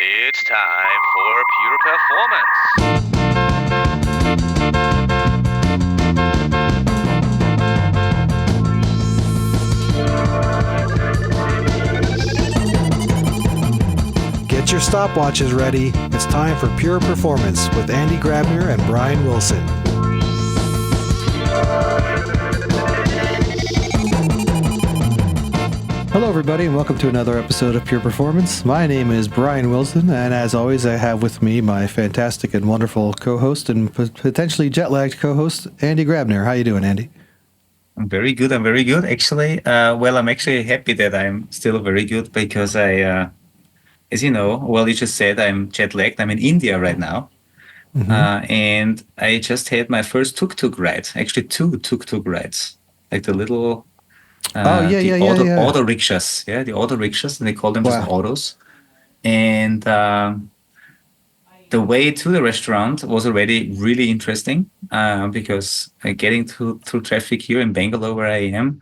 It's time for Pure Performance. Get your stopwatches ready. It's time for Pure Performance with Andy Grabner and Brian Wilson. Hello, everybody, and welcome to another episode of Pure Performance. My name is Brian Wilson, and as always, I have with me my fantastic and wonderful co-host and potentially jet-lagged co-host, Andy Grabner. How you doing, Andy? I'm very good. Actually. I'm actually happy that I'm still very good because as you know, you just said I'm jet-lagged. I'm in India right now. And I just had my first tuk-tuk ride, actually two tuk-tuk rides, like the little... auto rickshaws, the auto rickshaws, and they call them just autos. And the way to the restaurant was already really interesting because getting through traffic here in Bangalore, where I am,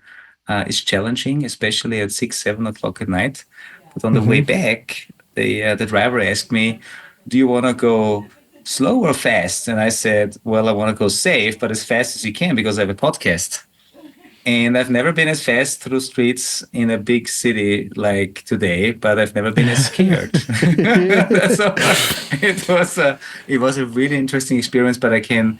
is challenging, especially at 6-7 o'clock at night. But on the way back, the driver asked me, "Do you want to go slow or fast?" And I said, "Well, I want to go safe, but as fast as you can because I have a podcast." And I've never been as fast through streets in a big city like today, but I've never been as scared. So it was a really interesting experience, but I can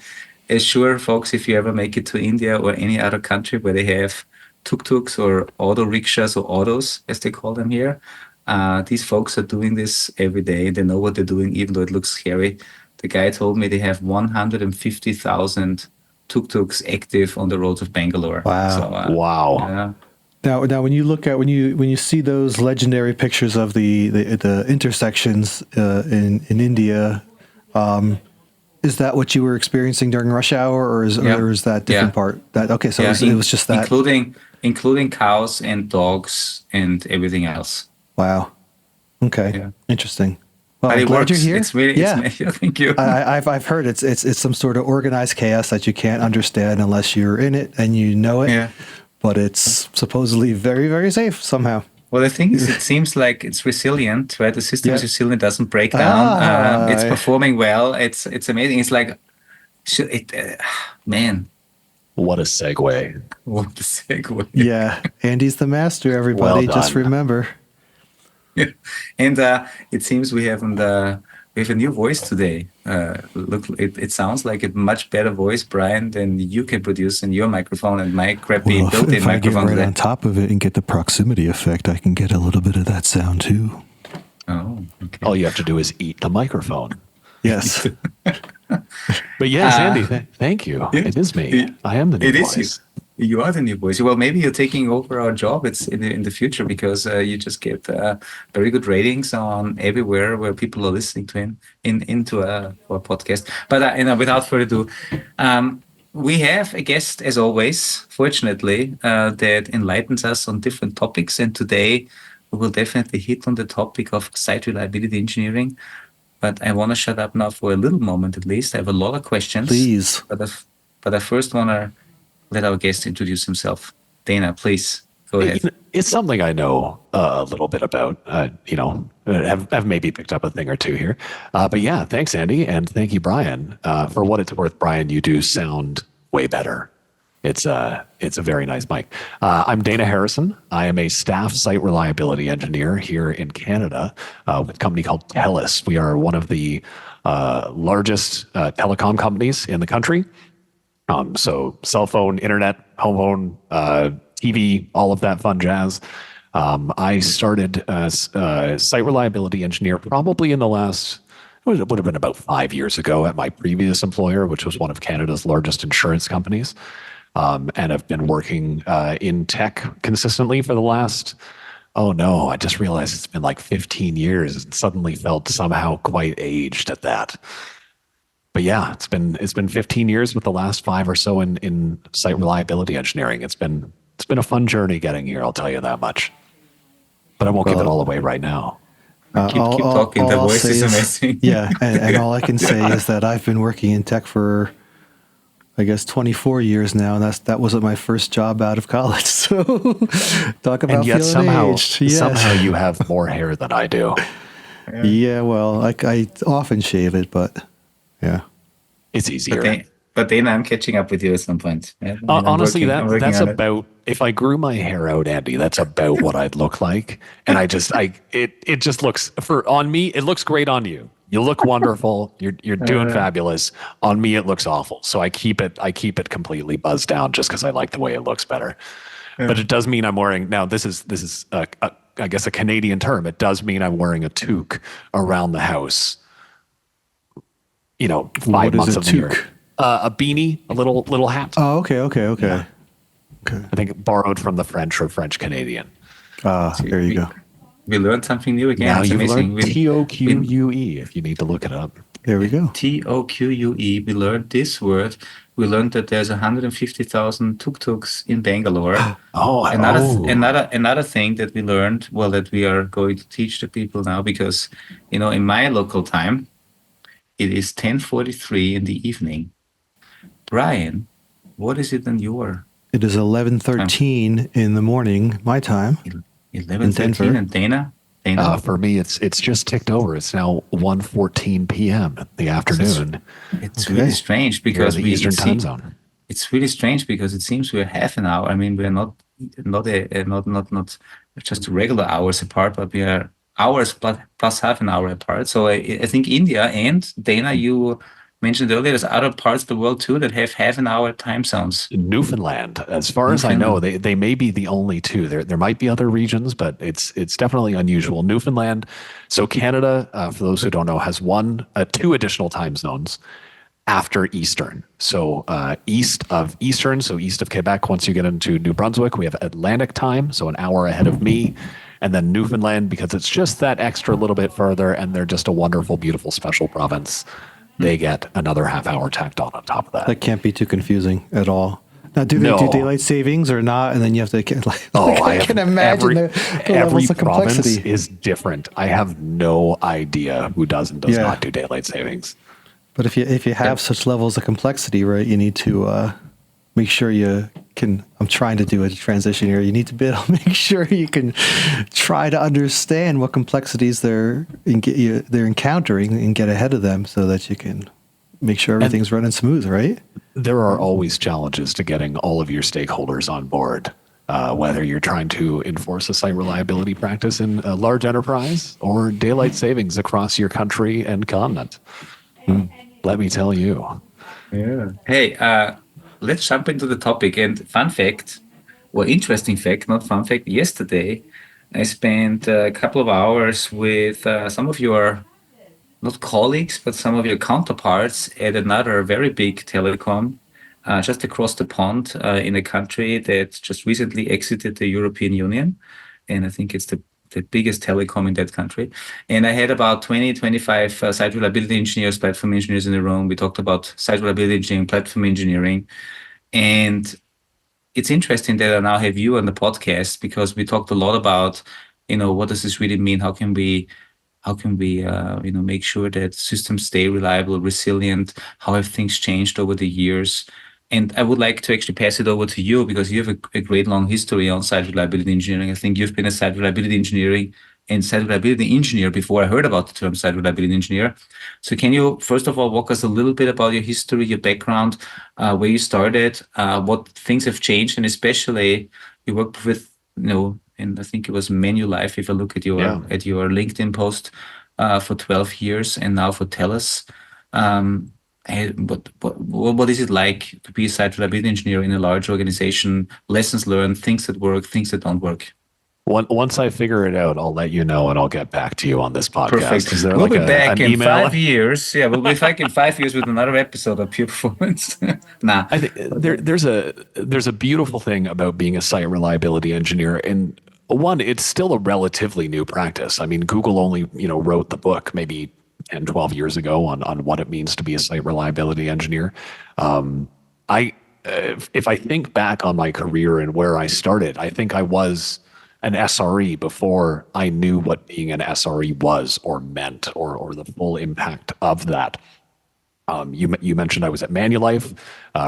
assure folks, if you ever make it to India or any other country where they have tuk-tuks or auto rickshaws or autos, as they call them here, these folks are doing this every day. They know what they're doing, even though it looks scary. The guy told me they have 150,000 tuk-tuks active on the roads of Bangalore. Wow! Wow! Now, when you look at when you see those legendary pictures of the intersections in India, is that what you were experiencing during rush hour, or is that different part? It was just that, including cows and dogs and everything else. Wow. Okay. Interesting. Well, but I'm glad you're here. It's really, thank you. I've heard it's some sort of organized chaos that you can't understand unless you're in it and you know it. Yeah. But it's supposedly very, very safe somehow. Well, the thing is, it seems like it's resilient, right? The system is resilient, doesn't break down. It's performing well. It's amazing. It's like, man. What a segue. Yeah. Andy's the master, everybody. Just remember. Yeah. And it seems we have a new voice today. It sounds like a much better voice, Brian, than you can produce in your microphone and my crappy built-in microphone. If I get right on top of it and get the proximity effect, I can get a little bit of that sound too. Oh, okay. All you have to do is eat the microphone. Yes. But yes, Andy, thank you. Yeah. It is me. I am the new voice. It is you. You are the new voice. Well, maybe you're taking over our job. It's in the future because you just get very good ratings on everywhere where people are listening to into our podcast. But without further ado, we have a guest, as always, fortunately, that enlightens us on different topics. And today we will definitely hit on the topic of site reliability engineering. But I want to shut up now for a little moment at least. I have a lot of questions. Please. But I first want to let our guest introduce himself. Dana, please go ahead. It's something I know a little bit about. I've maybe picked up a thing or two here. But yeah, thanks, Andy, and thank you, Brian. For what it's worth, Brian, you do sound way better. It's a very nice mic. I'm Dana Harrison. I am a staff site reliability engineer here in Canada with a company called TELUS. We are one of the largest telecom companies in the country. So cell phone, internet, home phone, TV, all of that fun jazz. I started as a site reliability engineer probably in the last, it would have been about 5 years ago at my previous employer, which was one of Canada's largest insurance companies. And I've been working in tech consistently for the last, I just realized it's been like 15 years and suddenly felt somehow quite aged at that. But yeah, it's been 15 years with the last 5 or so in site reliability engineering. It's been a fun journey getting here, I'll tell you that much. But I won't give it all away right now. Keep talking. The voice is amazing. Yeah, and all I can say is that I've been working in tech for, I guess, 24 years now, and that wasn't my first job out of college. So talk about and yet feeling aged. Somehow you have more hair than I do. Yeah, well, I often shave it, but yeah. It's But easier. then I'm catching up with you at some point. Yeah? I mean, Honestly, I'm working that's on it. about, if I grew my hair out, Andy, that's about what I'd look like. And it just looks, on me, it looks great on you. You look wonderful. You're doing fabulous. On me, it looks awful. So I keep it completely buzzed down just because I like the way it looks better. But it does mean I'm wearing, now this is I guess a Canadian term. It does mean I'm wearing a toque around the house, What 5 months is a of the year. toque? A beanie, a little hat. Oh, okay. Yeah. Okay. I think borrowed from the French or French Canadian. There you go. We learned something new again. Now It's you've amazing. learned TOQUE if you need to look it up. There we go. TOQUE. We learned this word. We learned that there's 150,000 tuk-tuks in Bangalore. Another thing that we learned, well, that we are going to teach the people now, because in my local time, it is 10:43 in the evening. Brian, what is it in your It is 11:13 in the morning, my time. 11:13 and Dana? For me, it's just ticked over. It's now 1:14 p.m. in the afternoon. It's really strange You're in because the Eastern time zone. It's really strange because it seems we're half an hour. I mean, we're not just regular hours apart, but we are hours plus half an hour apart. So I think India and Dana, you mentioned earlier, there's other parts of the world too that have half an hour time zones. Newfoundland, as far as I know, they may be the only two. There might be other regions, but it's definitely unusual. Newfoundland. So Canada, for those who don't know, has two additional time zones after Eastern. So east of Eastern, so east of Quebec, once you get into New Brunswick, we have Atlantic time, so an hour ahead of me. And then Newfoundland, because it's just that extra little bit further, and they're just a wonderful, beautiful, special province. They get another half hour tacked on top of that. That can't be too confusing at all. Now, do they do daylight savings or not? And then you have to I can imagine the levels of complexity. Province is different. I have no idea who does and does not do daylight savings. But if you have such levels of complexity, right, you need to make sure you can. I'm trying to do a transition here. You need to be able to make sure you can try to understand what complexities they're encountering and get ahead of them, so that you can make sure everything's running smooth, right? There are always challenges to getting all of your stakeholders on board, whether you're trying to enforce a site reliability practice in a large enterprise or daylight savings across your country and continent. Let me tell you. Yeah. Hey, let's jump into the topic. And fun fact, or interesting fact, not fun fact, yesterday I spent a couple of hours with some of your, not colleagues, but some of your counterparts at another very big telecom just across the pond in a country that just recently exited the European Union. And I think it's the biggest telecom in that country. And I had about 25 site reliability engineers, platform engineers in the room. We talked about site reliability engineering, platform engineering. And it's interesting that I now have you on the podcast, because we talked a lot about, what does this really mean? How can we make sure that systems stay reliable, resilient? How have things changed over the years? And I would like to actually pass it over to you, because you have a great long history on site reliability engineering. I think you've been a site reliability engineer before I heard about the term site reliability engineer. So can you, first of all, walk us a little bit about your history, your background, where you started, what things have changed, and especially you worked with, and I think it was Manulife, if I look at your LinkedIn post, for 12 years, and now for TELUS. What is it like to be a site reliability engineer in a large organization? Lessons learned, things that work, things that don't work. Once I figure it out, I'll let you know, and I'll get back to you on this podcast. Perfect. We'll be back in 5 years. Yeah, we'll be back in 5 years with another episode of Pure Performance. Nah. I think there's a beautiful thing about being a site reliability engineer. And one, it's still a relatively new practice. I mean, Google only, wrote the book maybe 10, 12 years ago on what it means to be a site reliability engineer. If I think back on my career and where I started, I think I was an SRE before I knew what being an SRE was or meant, or the full impact of that. You mentioned I was at Manulife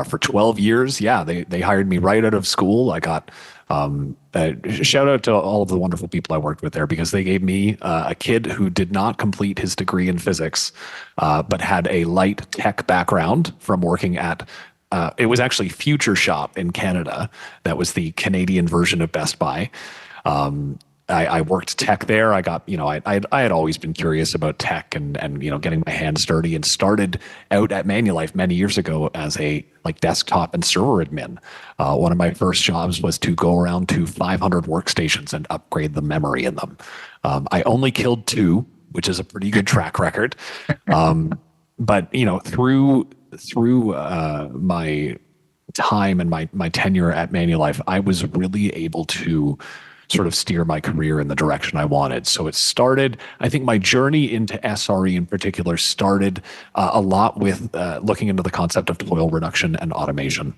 for 12 years. Yeah, they hired me right out of school. I got shout out to all of the wonderful people I worked with there, because they gave me a kid who did not complete his degree in physics, but had a light tech background from working at. It was actually Future Shop in Canada. That was the Canadian version of Best Buy. I worked tech there. I got, I had always been curious about tech and getting my hands dirty, and started out at Manulife many years ago as a desktop and server admin. One of my first jobs was to go around to 500 workstations and upgrade the memory in them. I only killed 2, which is a pretty good track record. But through my time and my tenure at Manulife, I was really able to sort of steer my career in the direction I wanted. So it started, I think my journey into SRE in particular started a lot with looking into the concept of toil reduction and automation.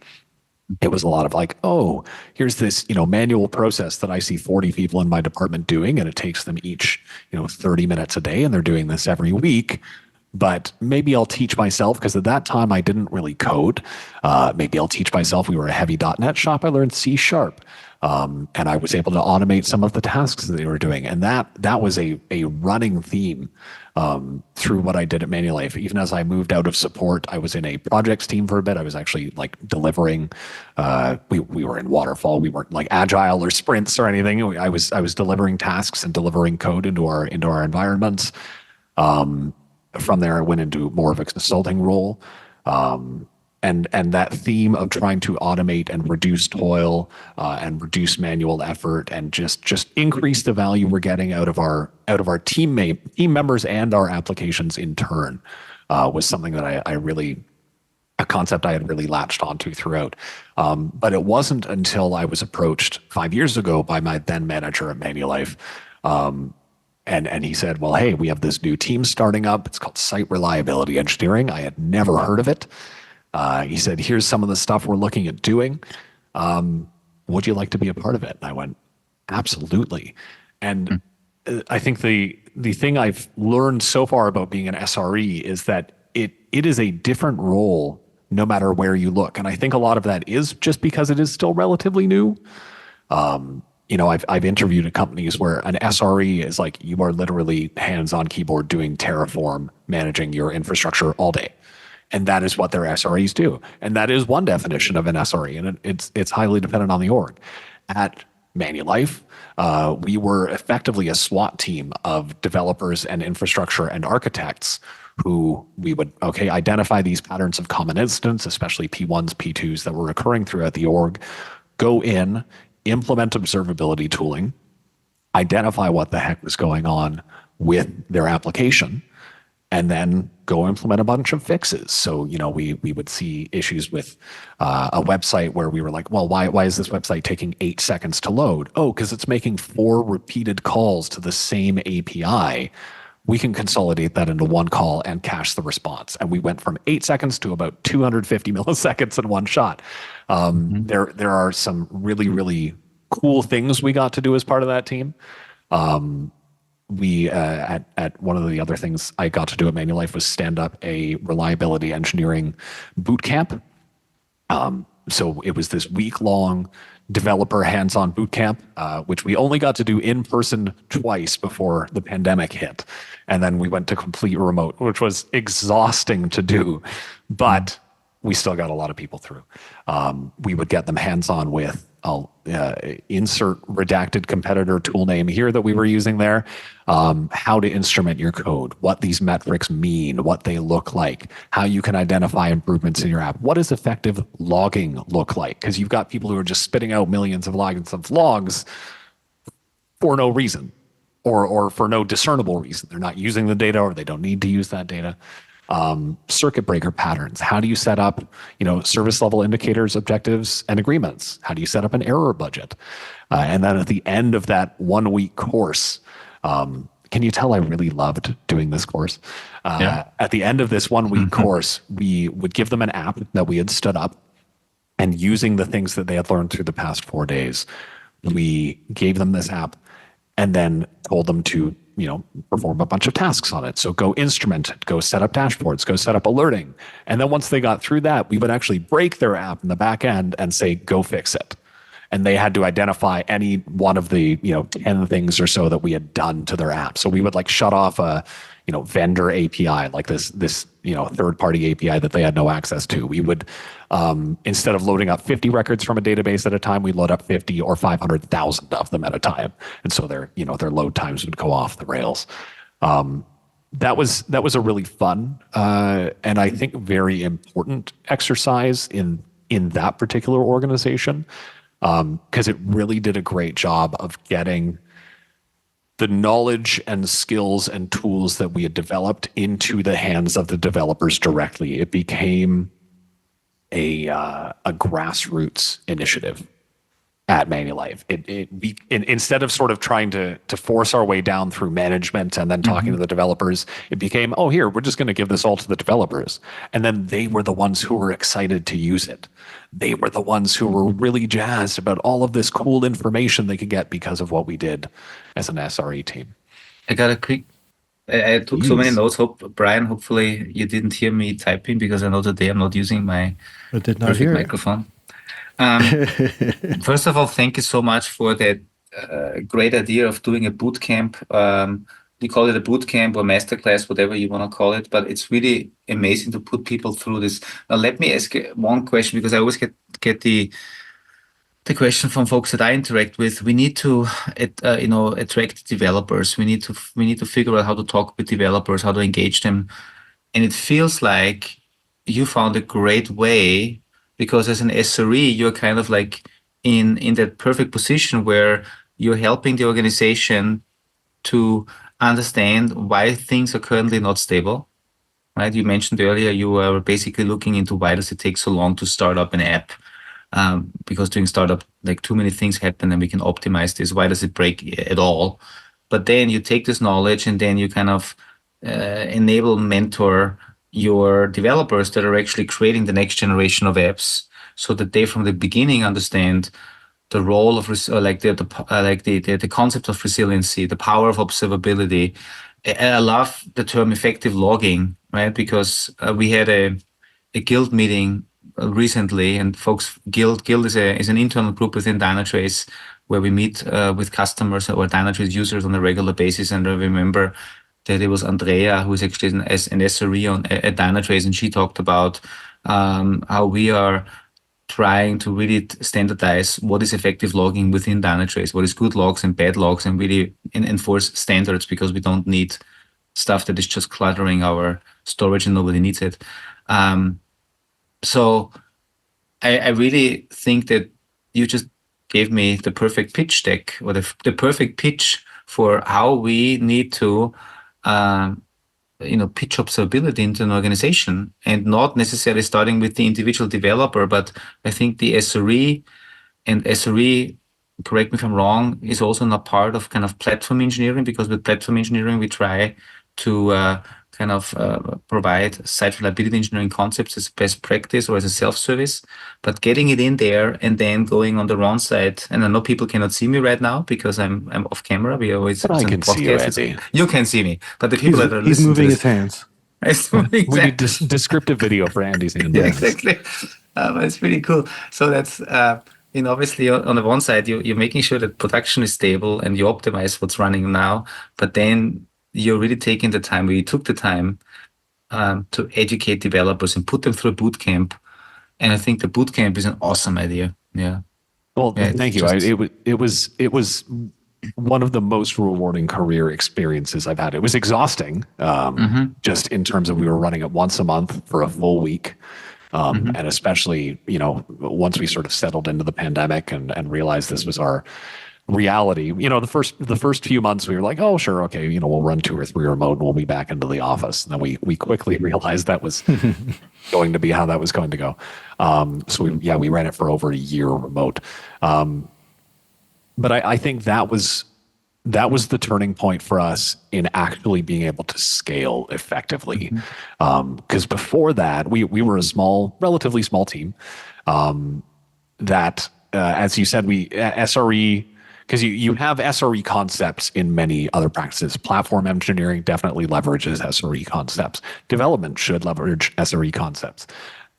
It was a lot of oh, here's this, manual process that I see 40 people in my department doing, and it takes them each, 30 minutes a day, and they're doing this every week. But maybe I'll teach myself, because at that time I didn't really code. Maybe I'll teach myself. We were a heavy .NET shop. I learned C#. And I was able to automate some of the tasks that they were doing. And that was a running theme through what I did at Manulife. Even as I moved out of support, I was in a projects team for a bit. I was actually delivering. We were in waterfall. We weren't agile or sprints or anything. I was delivering tasks and delivering code into our environments. From there, I went into more of a consulting role. And that theme of trying to automate and reduce toil and reduce manual effort and just increase the value we're getting out of our team members and our applications in turn was something that a concept I had really latched onto throughout. But it wasn't until I was approached 5 years ago by my then manager at Manulife. And he said, well, hey, we have this new team starting up. It's called Site Reliability Engineering. I had never heard of it. He said, here's some of the stuff we're looking at doing. Would you like to be a part of it? And I went, absolutely. And I think the thing I've learned so far about being an SRE is that it is a different role no matter where you look. And I think a lot of that is just because it is still relatively new. I've interviewed at companies where an SRE is you are literally hands on keyboard doing Terraform, managing your infrastructure all day. And that is what their SREs do. And that is one definition of an SRE, and it's highly dependent on the org. At Manulife, we were effectively a SWAT team of developers and infrastructure and architects who we would, identify these patterns of common incidents, especially P1s, P2s that were occurring throughout the org, go in, implement observability tooling, identify what the heck was going on with their application, and then go implement a bunch of fixes. So, we would see issues with a website where we were like, well, why is this website taking 8 seconds to load? Oh, because it's making 4 repeated calls to the same API. We can consolidate that into one call and cache the response. And we went from 8 seconds to about 250 milliseconds in one shot. There are some really, really cool things we got to do as part of that team. We at one of the other things I got to do at Manulife was stand up a reliability engineering boot camp. So it was this week-long developer hands-on boot camp, which we only got to do in person twice before the pandemic hit. And then we went to complete remote, which was exhausting to do, but we still got a lot of people through. We would get them hands-on with, I'll insert redacted competitor tool name here that we were using there, how to instrument your code, what these metrics mean, what they look like, how you can identify improvements in your app. What does effective logging look like? Because you've got people who are just spitting out millions of lines of logs for no reason or for no discernible reason. They're not using the data or they don't need to use that data. Circuit breaker patterns. How do you set up, service level indicators, objectives, and agreements? How do you set up an error budget? And then at the end of that 1 week course, can you tell I really loved doing this course? At the end of this 1 week course, we would give them an app that we had stood up, and using the things that they had learned through the past 4 days, we gave them this app and then told them to perform a bunch of tasks on it. So go instrument it, go set up dashboards, go set up alerting. And then once they got through that, we would actually break their app in the back end and say, go fix it. And they had to identify any one of the 10 things or so that we had done to their app. So we would like shut off a vendor API, like this third-party API that they had no access to. We would instead of loading up 50 records from a database at a time, we load up 50 or 500,000 of them at a time, and so their load times would go off the rails. That was a really fun and I think very important exercise in that particular organization. Because it really did a great job of getting the knowledge and skills and tools that we had developed into the hands of the developers directly. It became a grassroots initiative at Manulife. Instead of sort of trying to force our way down through management and then talking to the developers, it became, oh, here, we're just going to give this all to the developers. And then they were the ones who were excited to use it. They were the ones who were really jazzed about all of this cool information they could get because of what we did as an SRE team. I got a quick... I took so many notes. Brian, hopefully you didn't hear me typing, because I know today I'm not using my perfect microphone. First of all, thank you so much for that great idea of doing a boot camp. You call it a boot camp or masterclass, whatever you want to call it, but it's really amazing to put people through this. Now, let me ask one question, because I always get the question from folks that I interact with. We need to attract developers. We need to figure out how to talk with developers, how to engage them. And it feels like you found a great way, because as an SRE, you're kind of like in that perfect position where you're helping the organization to understand why things are currently not stable, right? You mentioned earlier you were basically looking into why does it take so long to start up an app, because during startup, like too many things happen and we can optimize this. Why does it break at all? But then you take this knowledge and then you kind of enable, mentor your developers that are actually creating the next generation of apps, so that they from the beginning understand the role of the concept of resiliency, the power of observability. I love the term effective logging, right? Because we had a guild meeting recently, and folks, guild is an internal group within Dynatrace where we meet with customers or Dynatrace users on a regular basis. And I remember that it was Andrea, who is actually an SRE at Dynatrace, and she talked about how we are trying to really standardize what is effective logging within Dynatrace, what is good logs and bad logs, and really enforce standards, because we don't need stuff that is just cluttering our storage and nobody needs it. So I really think that you just gave me the perfect pitch deck, or the perfect pitch for how we need to pitch observability into an organization, and not necessarily starting with the individual developer, but I think the SRE, correct me if I'm wrong, is also not part of kind of platform engineering, because with platform engineering, we try to provide site reliability engineering concepts as best practice or as a self-service, but getting it in there and then going on the wrong side. And I know people cannot see me right now because I'm off camera. We always. But I can see you, Andy. You can see me, but the people that are he's listening moving to his hands. Exactly. We need descriptive video for Andy's hand. Yeah, exactly. It's really cool. So that's obviously on the one side you're making sure that production is stable and you optimize what's running now, but then you're really taking the time, you took the time to educate developers and put them through a boot camp. And I think the boot camp is an awesome idea. Yeah. Well, thank you. It was one of the most rewarding career experiences I've had. It was exhausting, just in terms of we were running it once a month for a full week. And especially, once we sort of settled into the pandemic and realized this was our reality, the first few months we were like, oh, sure, okay, we'll run 2 or 3 remote and we'll be back into the office. And then we quickly realized that was going to be how that was going to go. So we ran it for over a year remote. But I think that was the turning point for us in actually being able to scale effectively. Because before that, we were a relatively small team that, as you said, SRE because you have SRE concepts in many other practices. Platform engineering definitely leverages SRE concepts. Development should leverage SRE concepts.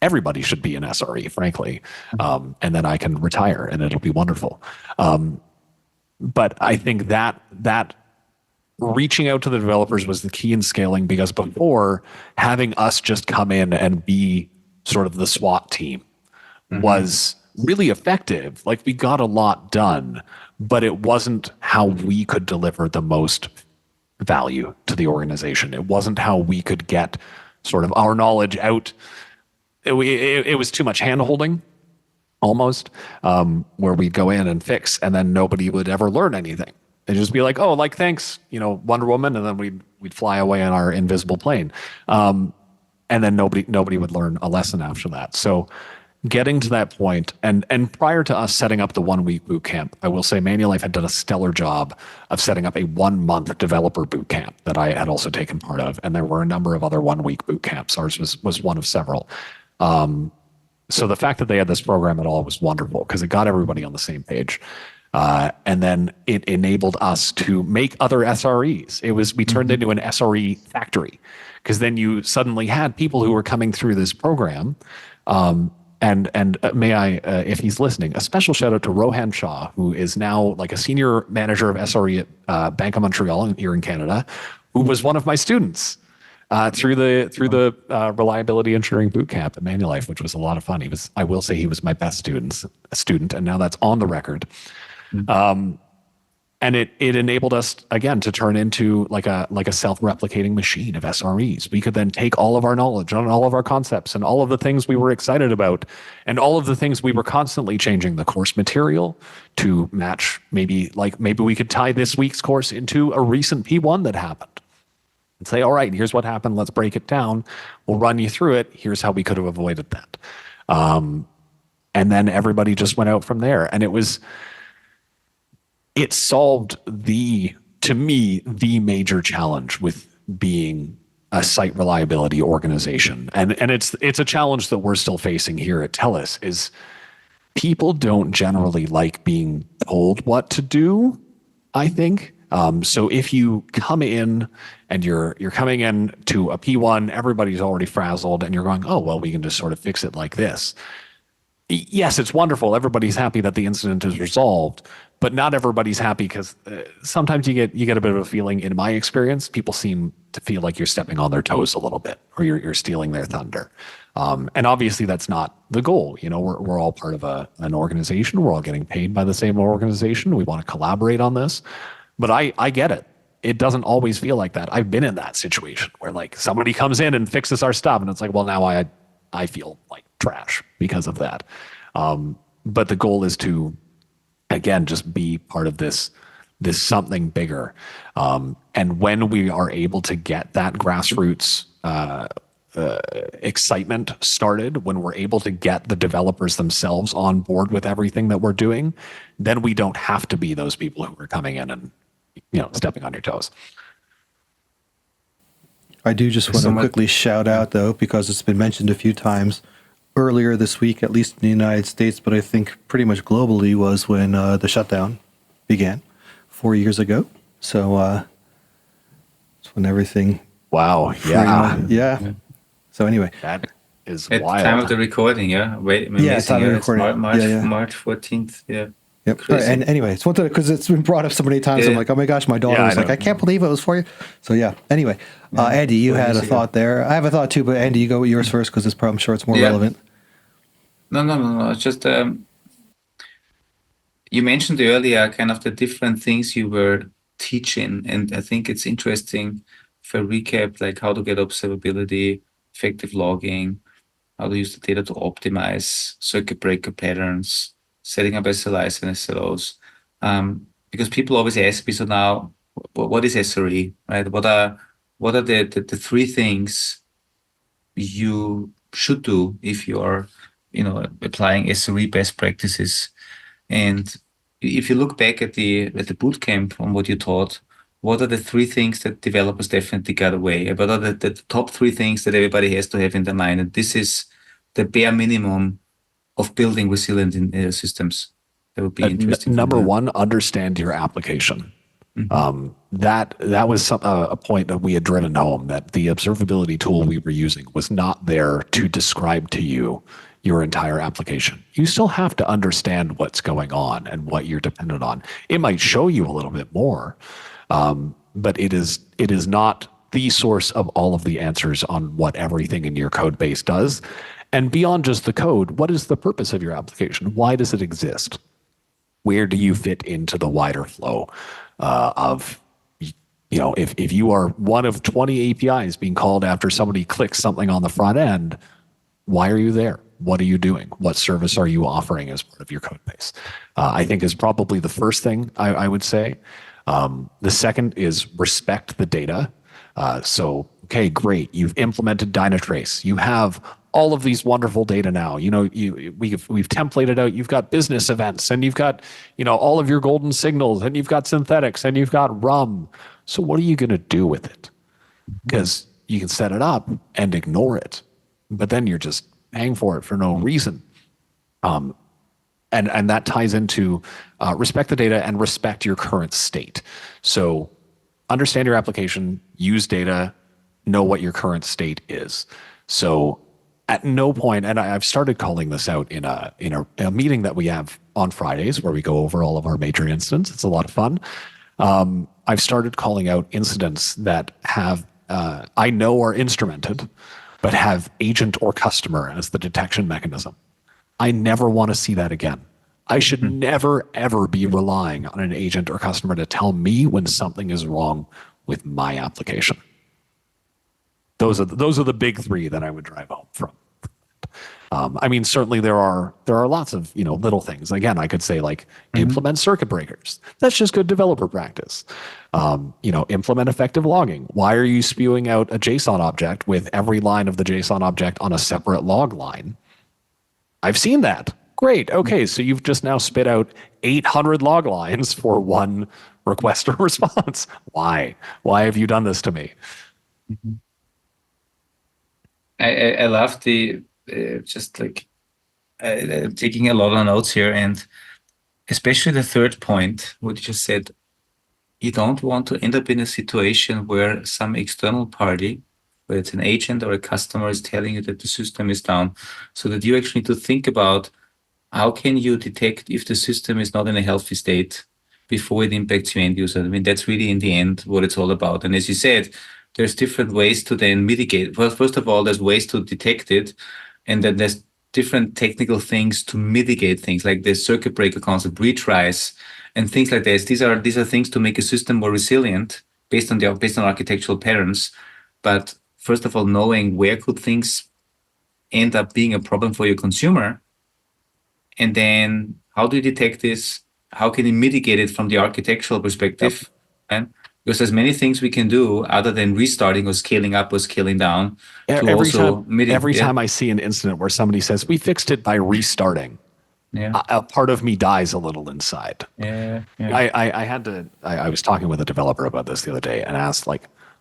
Everybody should be an SRE, frankly, and then I can retire and it'll be wonderful. But I think that reaching out to the developers was the key in scaling, because before, having us just come in and be sort of the SWAT team was really effective. Like, we got a lot done, but it wasn't how we could deliver the most value to the organization. It wasn't how we could get sort of our knowledge out. It was too much hand-holding, almost, where we'd go in and fix, and then nobody would ever learn anything. They'd just be like, oh, like, thanks, Wonder Woman, and then we'd fly away on our invisible plane. And then nobody would learn a lesson after that. So getting to that point, and prior to us setting up the 1 week boot camp, I will say Manulife had done a stellar job of setting up a 1 month developer boot camp that I had also taken part of. And there were a number of other 1 week boot camps. Ours was one of several. So the fact that they had this program at all was wonderful, because it got everybody on the same page. And then it enabled us to make other SREs. We turned into an SRE factory, because then you suddenly had people who were coming through this program. And may I, if he's listening, a special shout out to Rohan Shah, who is now like a senior manager of SRE at Bank of Montreal here in Canada, who was one of my students through the reliability engineering boot camp at Manulife, which was a lot of fun. I will say he was my best student, and now that's on the record. And it enabled us, again, to turn into like a self-replicating machine of SREs. We could then take all of our knowledge on all of our concepts and all of the things we were excited about, and all of the things we were constantly changing the course material to match. Maybe we could tie this week's course into a recent P1 that happened and say, all right, here's what happened. Let's break it down. We'll run you through it. Here's how we could have avoided that. And then everybody just went out from there. And it solved to me, the major challenge with being a site reliability organization. And it's a challenge that we're still facing here at TELUS, is people don't generally like being told what to do, I think. So if you come in and you're coming in to a P1, everybody's already frazzled, and you're going, oh, well, we can just sort of fix it like this. Yes, it's wonderful. Everybody's happy that the incident is resolved, but not everybody's happy, because sometimes you get a bit of a feeling, in my experience, people seem to feel like you're stepping on their toes a little bit, or you're stealing their thunder. And obviously that's not the goal. We're all part of an organization. We're all getting paid by the same organization. We want to collaborate on this. But I get it. It doesn't always feel like that. I've been in that situation where, like, somebody comes in and fixes our stuff, and it's like, well, now I feel like trash because of that. But the goal is to, again, just be part of this something bigger. And when we are able to get that grassroots excitement started, when we're able to get the developers themselves on board with everything that we're doing, then we don't have to be those people who are coming in and stepping on your toes. I do just want to quickly shout out, though, because it's been mentioned a few times earlier this week, at least in the United States, but I think pretty much globally, was when the shutdown began 4 years ago. So it's when everything. Wow. Yeah. Yeah. So anyway, that is at wild. time of the recording, yeah. Time of recording. March 14th. Yeah. Yep. And anyway, it's because it's been brought up so many times. I'm like, oh my gosh, my daughter was like, I can't believe it was for you. So yeah. Anyway, Andy, you had a thought there. I have a thought too, but Andy, you go with yours first, because I'm sure it's more relevant. No. It's just you mentioned earlier kind of the different things you were teaching, and I think it's interesting for recap, like how to get observability, effective logging, how to use the data to optimize circuit breaker patterns, setting up SLIs and SLOs. Because people always ask me, so now, what is SRE, right? What are the three things you should do if you are, applying SRE best practices? And if you look back at the boot camp on what you taught, what are the three things that developers definitely got away? What are the top three things that everybody has to have in their mind? And this is the bare minimum of building resilient systems. That would be interesting. Number one, understand your application. That was a point that we had driven home, that the observability tool we were using was not there to describe to you your entire application. You still have to understand what's going on and what you're dependent on. It might show you a little bit more, but it is not the source of all of the answers on what everything in your code base does. And beyond just the code, what is the purpose of your application? Why does it exist? Where do you fit into the wider flow of, if you are one of 20 APIs being called after somebody clicks something on the front end, why are you there? What are you doing? What service are you offering as part of your code base? I think is probably the first thing I would say. The second is respect the data. Okay, great. You've implemented Dynatrace. You have all of these wonderful data now. We've templated out. You've got business events, and you've got all of your golden signals, and you've got synthetics, and you've got RUM. So what are you going to do with it? Because you can set it up and ignore it, but then you're just paying for it for no reason. And that ties into respect the data and respect your current state. So understand your application, use data, know what your current state is. So at no point, and I've started calling this out in a meeting that we have on Fridays where we go over all of our major incidents. It's a lot of fun. I've started calling out incidents that have I know are instrumented, but have agent or customer as the detection mechanism. I never want to see that again. I should never, ever be relying on an agent or customer to tell me when something is wrong with my application. Those are the big three that I would drive home from. Certainly there are lots of little things. Again, I could say implement circuit breakers. That's just good developer practice. Implement effective logging. Why are you spewing out a JSON object with every line of the JSON object on a separate log line? I've seen that. Great. Okay, so you've just now spit out 800 log lines for one request or response. Why? Why have you done this to me? I love the taking a lot of notes here, and especially the third point, what you just said. You don't want to end up in a situation where some external party, whether it's an agent or a customer, is telling you that the system is down, so that you actually need to think about how can you detect if the system is not in a healthy state before it impacts your end user. That's really in the end what it's all about. And as you said, there's different ways to then mitigate. First of all, there's ways to detect it, and then there's different technical things to mitigate things, like the circuit breaker concept, retries, and things like this. These are things to make a system more resilient based on architectural patterns. But first of all, knowing where could things end up being a problem for your consumer, and then how do you detect this? How can you mitigate it from the architectural perspective? Yep. Because there's many things we can do other than restarting or scaling up or scaling down. Every time I see an incident where somebody says, we fixed it by restarting, a part of me dies a little inside. Yeah. I was talking with a developer about this the other day and asked,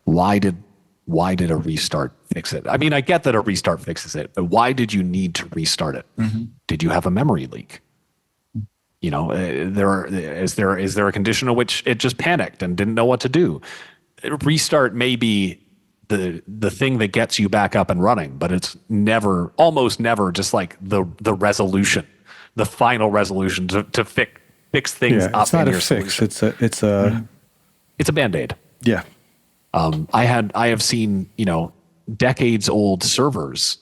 why did a restart fix it? I get that a restart fixes it, but why did you need to restart it? Mm-hmm. Did you have a memory leak? Is there a condition in which it just panicked and didn't know what to do? Restart may be the thing that gets you back up and running, but it's almost never just the resolution, the final resolution to fix things up. It's not in a your fix. Solution. It's a Band-Aid. Yeah. I have seen decades old servers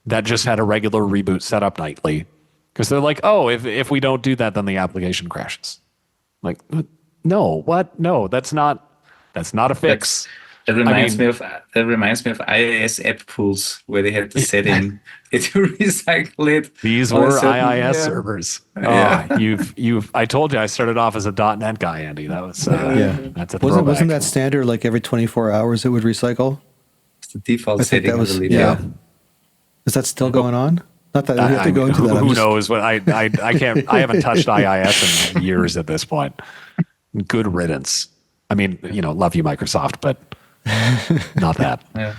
that just had a regular reboot set up nightly. Because they're like, oh, if we don't do that, then the application crashes. No, what? No, that's not a fix. That reminds me of IIS app pools where they had the setting to recycle it. These were IIS servers. I told you I started off as a .NET guy, Andy. That was that's a throwback. Wasn't that standard? Every 24 hours it would recycle. It's the default setting. That was, Is that still going on? Not that we have to go into that. Who knows? What I can't. I haven't touched IIS in years at this point. Good riddance. Love you, Microsoft, but not that. Yeah.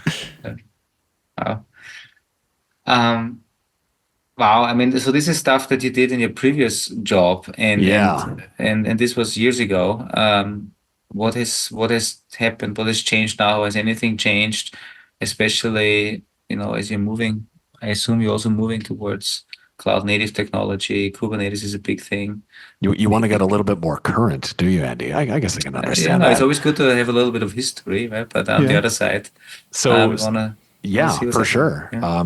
Wow. Wow, I mean, so this is stuff that you did in your previous job, and Yeah. this was years ago. What has happened? What has changed now? Has anything changed? Especially, as you're moving, I assume you're also moving towards cloud native technology. Kubernetes is a big thing. You want to get Maybe, a little bit more current, do you, Andy? I guess I can yeah, understand no, it's that. always good to have a little bit of history, right? But on the Yeah. other side, So, we wanna yeah, see what's for happening. sure. Yeah.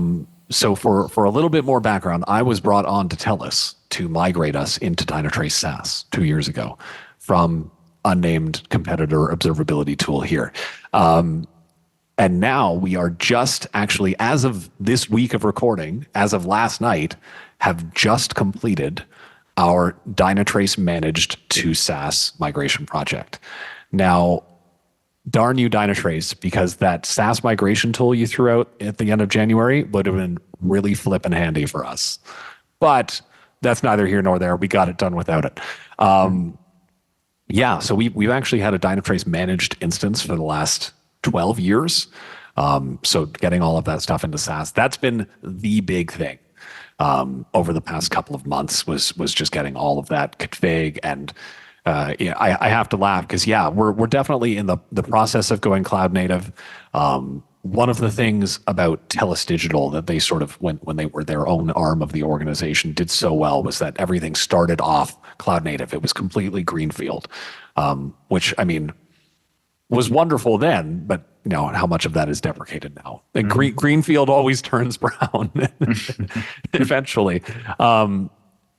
So for a little bit more background, I was brought on to TELUS to migrate us into Dynatrace SaaS 2 years ago from unnamed competitor observability tool here. And now we are just actually, as of this week of recording, as of last night, have just completed our Dynatrace managed to SaaS migration project. Now, darn you, Dynatrace, because that SaaS migration tool you threw out at the end of January would have been really flippin' handy for us. But that's neither here nor there. We got it done without it. Yeah, so we've actually had a Dynatrace managed instance for the last 12 years. So getting all of that stuff into SaaS, that's been the big thing over the past couple of months was just getting all of that config. And yeah, I have to laugh because we're definitely in the process of going cloud native. One of the things about TELUS Digital that they sort of when they were their own arm of the organization did so well was that everything started off cloud native. It was completely greenfield, which I mean was wonderful then, but how much of that is deprecated now? And greenfield always turns brown eventually.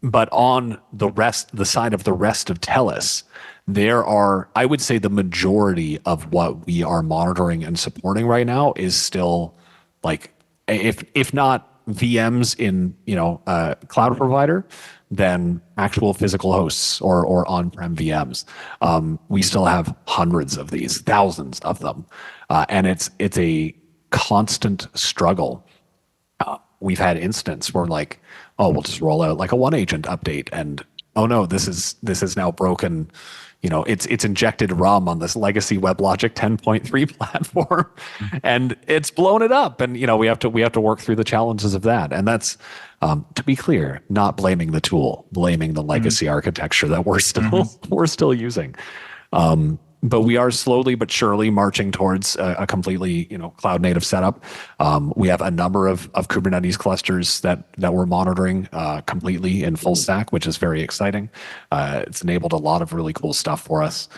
But on the side of the rest of TELUS, there are, I would say, the majority of what we are monitoring and supporting right now is still like, if not VMs in a cloud provider, then actual physical hosts or on-prem VMs. We still have hundreds of these, thousands of them, and it's a constant struggle. We've had instances where like, oh, we'll just roll out like a one agent update, and oh no, this is now broken. It's injected RUM on this legacy WebLogic 10.3 platform, and it's blown it up. And we have to work through the challenges of that. And that's to be clear, not blaming the tool, blaming the legacy architecture that we're still using. But we are slowly but surely marching towards a completely, cloud native setup. We have a number of Kubernetes clusters that we're monitoring completely in full stack, which is very exciting. It's enabled a lot of really cool stuff for us.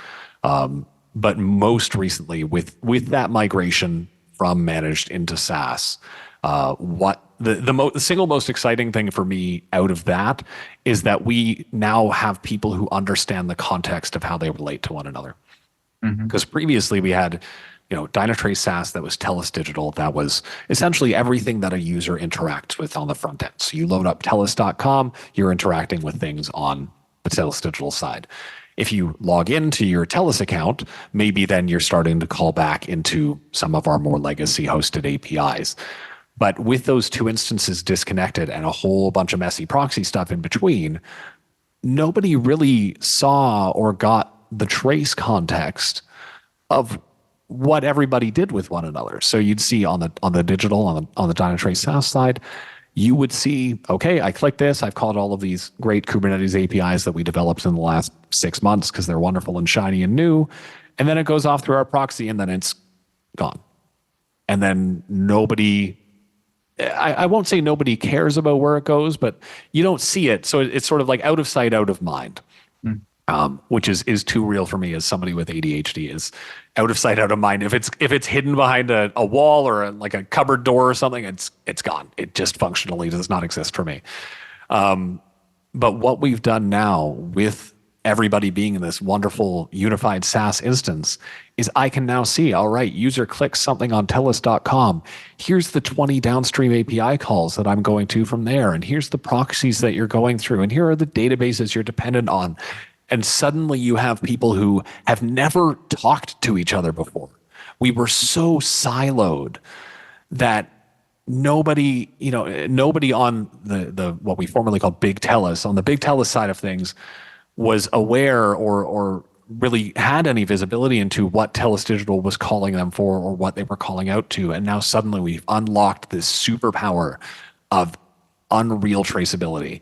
But most recently, with that migration from managed into SaaS, what the single most exciting thing for me out of that is that we now have people who understand the context of how they relate to one another. Because previously we had, Dynatrace SaaS that was TELUS Digital. That was essentially everything that a user interacts with on the front end. So you load up TELUS.com, you're interacting with things on the TELUS Digital side. If you log into your TELUS account, maybe then you're starting to call back into some of our more legacy hosted APIs. But with those two instances disconnected and a whole bunch of messy proxy stuff in between, nobody really saw or got the trace context of what everybody did with one another. So you'd see on the digital, on the Dynatrace SaaS side, you would see, okay, I click this, I've called all of these great Kubernetes APIs that we developed in the last 6 months because they're wonderful and shiny and new, and then it goes off through our proxy and then it's gone. And then nobody, I won't say nobody cares about where it goes, but you don't see it. So it's sort of like out of sight, out of mind. Which is too real for me as somebody with ADHD. Is out of sight, out of mind. If it's hidden behind a wall or like a cupboard door or something, it's gone. It just functionally does not exist for me. But what we've done now with everybody being in this wonderful unified SaaS instance is I can now see, all right, user clicks something on TELUS.com. Here's the 20 downstream API calls that I'm going to from there. And here's the proxies that you're going through. And here are the databases you're dependent on. And suddenly you have people who have never talked to each other before. We were so siloed that nobody on the what we formerly called Big TELUS, on the Big TELUS side of things, was aware or really had any visibility into what TELUS Digital was calling them for or what they were calling out to. And now suddenly we've unlocked this superpower of unreal traceability.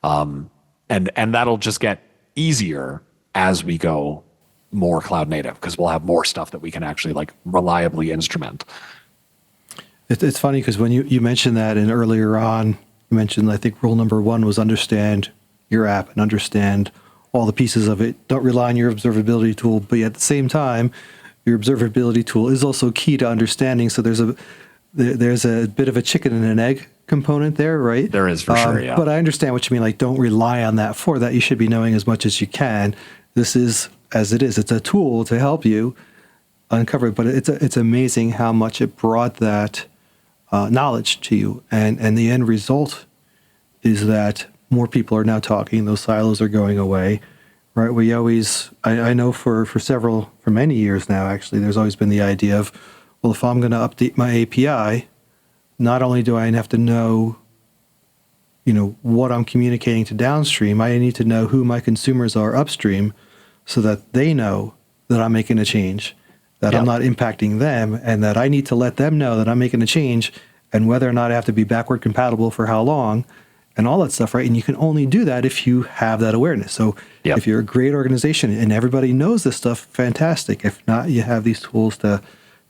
And that'll just get easier as we go more cloud native, because we'll have more stuff that we can actually like reliably instrument. It's funny because when you mentioned that, and earlier on, you mentioned, I think rule number 1 was understand your app and understand all the pieces of it. Don't rely on your observability tool, but at the same time, your observability tool is also key to understanding. So there's a bit of a chicken and an egg component there, right? There is for sure, yeah. But I understand what you mean. Like, don't rely on that for that. You should be knowing as much as you can. This is as it is. It's a tool to help you uncover it, but it's amazing how much it brought that knowledge to you. And the end result is that more people are now talking. Those silos are going away, right? We always, I know for many years now, actually, there's always been the idea of, well, if I'm going to update my API, not only do I have to know, what I'm communicating to downstream, I need to know who my consumers are upstream so that they know that I'm making a change, that I'm not impacting them, and that I need to let them know that I'm making a change, and whether or not I have to be backward compatible for how long, and all that stuff, right? And you can only do that if you have that awareness. So if you're a great organization and everybody knows this stuff, fantastic. If not, you have these tools to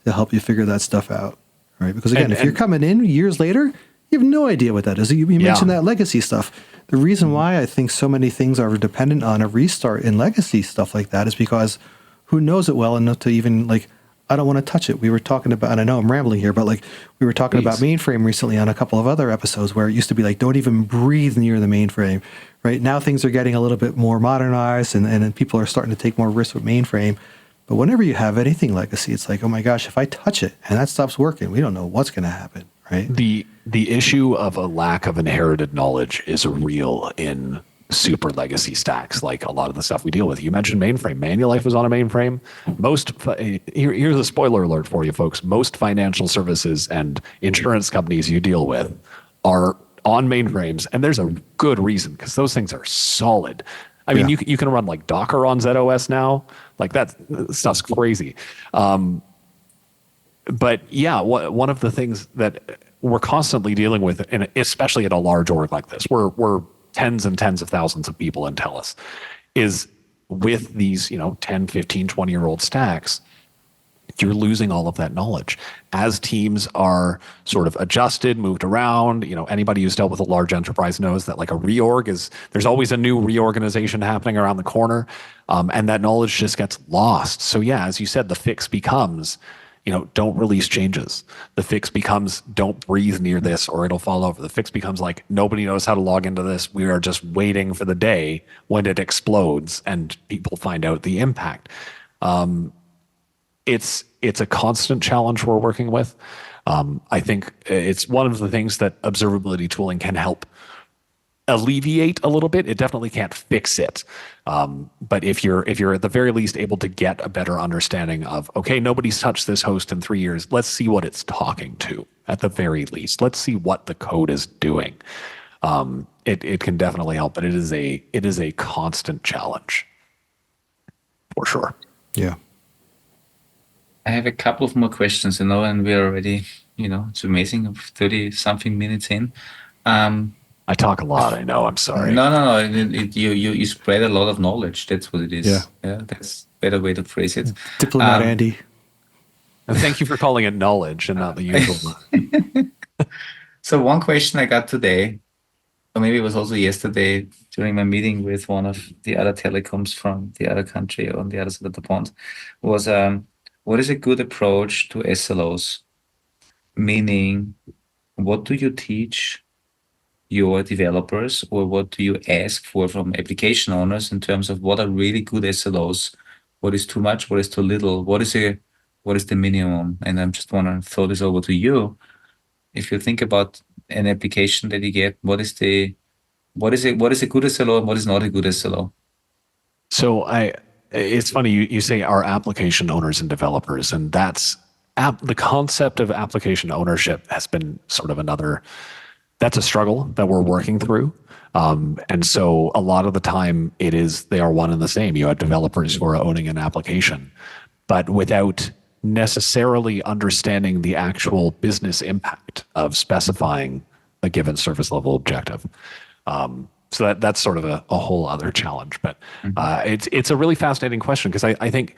help you figure that stuff out, right? Because again, if you're coming in years later, you have no idea what that is. You mentioned that legacy stuff. The reason why I think so many things are dependent on a restart in legacy stuff like that is because who knows it well enough to even I don't want to touch it. We were talking about, and I know I'm rambling here, but we were talking about mainframe recently on a couple of other episodes where it used to be don't even breathe near the mainframe, right? Now things are getting a little bit more modernized and people are starting to take more risks with mainframe. But whenever you have anything legacy, it's oh my gosh, if I touch it and that stops working, we don't know what's going to happen, right? The issue of a lack of inherited knowledge is real in super legacy stacks, like a lot of the stuff we deal with. You mentioned mainframe. Manulife was on a mainframe. Here's a spoiler alert for you folks. Most financial services and insurance companies you deal with are on mainframes, and there's a good reason, because those things are solid. I mean, you can run Docker on ZOS now. That stuff's crazy. But yeah, one of the things that we're constantly dealing with, and especially at a large org like this, we're tens and tens of thousands of people in TELUS, is with these 10, 15, 20-year-old stacks, you're losing all of that knowledge. As teams are sort of adjusted, moved around, anybody who's dealt with a large enterprise knows that a reorg there's always a new reorganization happening around the corner, and that knowledge just gets lost. So yeah, as you said, the fix becomes, don't release changes. The fix becomes, don't breathe near this or it'll fall over. The fix becomes nobody knows how to log into this. We are just waiting for the day when it explodes and people find out the impact. It's a constant challenge we're working with. I think it's one of the things that observability tooling can help alleviate a little bit. It definitely can't fix it. But if you're at the very least able to get a better understanding of, okay, nobody's touched this host in 3 years. Let's see what it's talking to at the very least. Let's see what the code is doing. It can definitely help, but it is a constant challenge for sure. Yeah. I have a couple of more questions, and we're already, it's amazing, 30 something minutes in. I talk a lot. I know. I'm sorry. No. You spread a lot of knowledge. That's what it is. Yeah. That's a better way to phrase it. Diplomat Andy. And thank you for calling it knowledge and not the usual. So one question I got today, or maybe it was also yesterday during my meeting with one of the other telecoms from the other country on the other side of the pond, was what is a good approach to SLOs? Meaning, what do you teach your developers, or what do you ask for from application owners in terms of what are really good SLOs? What is too much? What is too little? What is the minimum? And I'm just want to throw this over to you. If you think about an application that you get, what is a good SLO and what is not a good SLO? So it's funny you say our application owners and developers, and that's the concept of application ownership has been sort of that's a struggle that we're working through. And so a lot of the time they are one and the same. You have developers who are owning an application, but without necessarily understanding the actual business impact of specifying a given service level objective. So that's sort of a whole other challenge. But it's a really fascinating question, because I think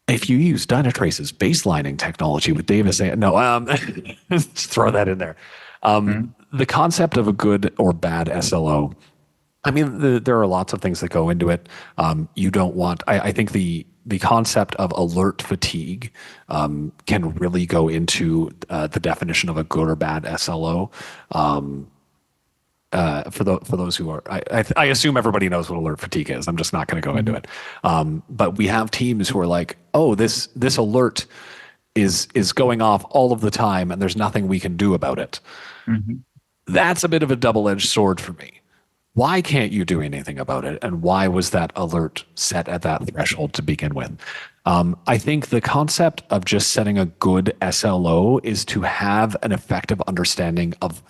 if you use Dynatrace's baselining technology with Davis, just throw that in there. The concept of a good or bad SLO, I mean, there are lots of things that go into it. You don't want, I think the concept of alert fatigue can really go into the definition of a good or bad SLO. For those who are, I assume everybody knows what alert fatigue is. I'm just not going to go into it. But we have teams who are like, oh, this alert is going off all of the time, and there's nothing we can do about it. That's a bit of a double-edged sword for me. Why can't you do anything about it? And why was that alert set at that threshold to begin with? I think the concept of just setting a good SLO is to have an effective understanding of,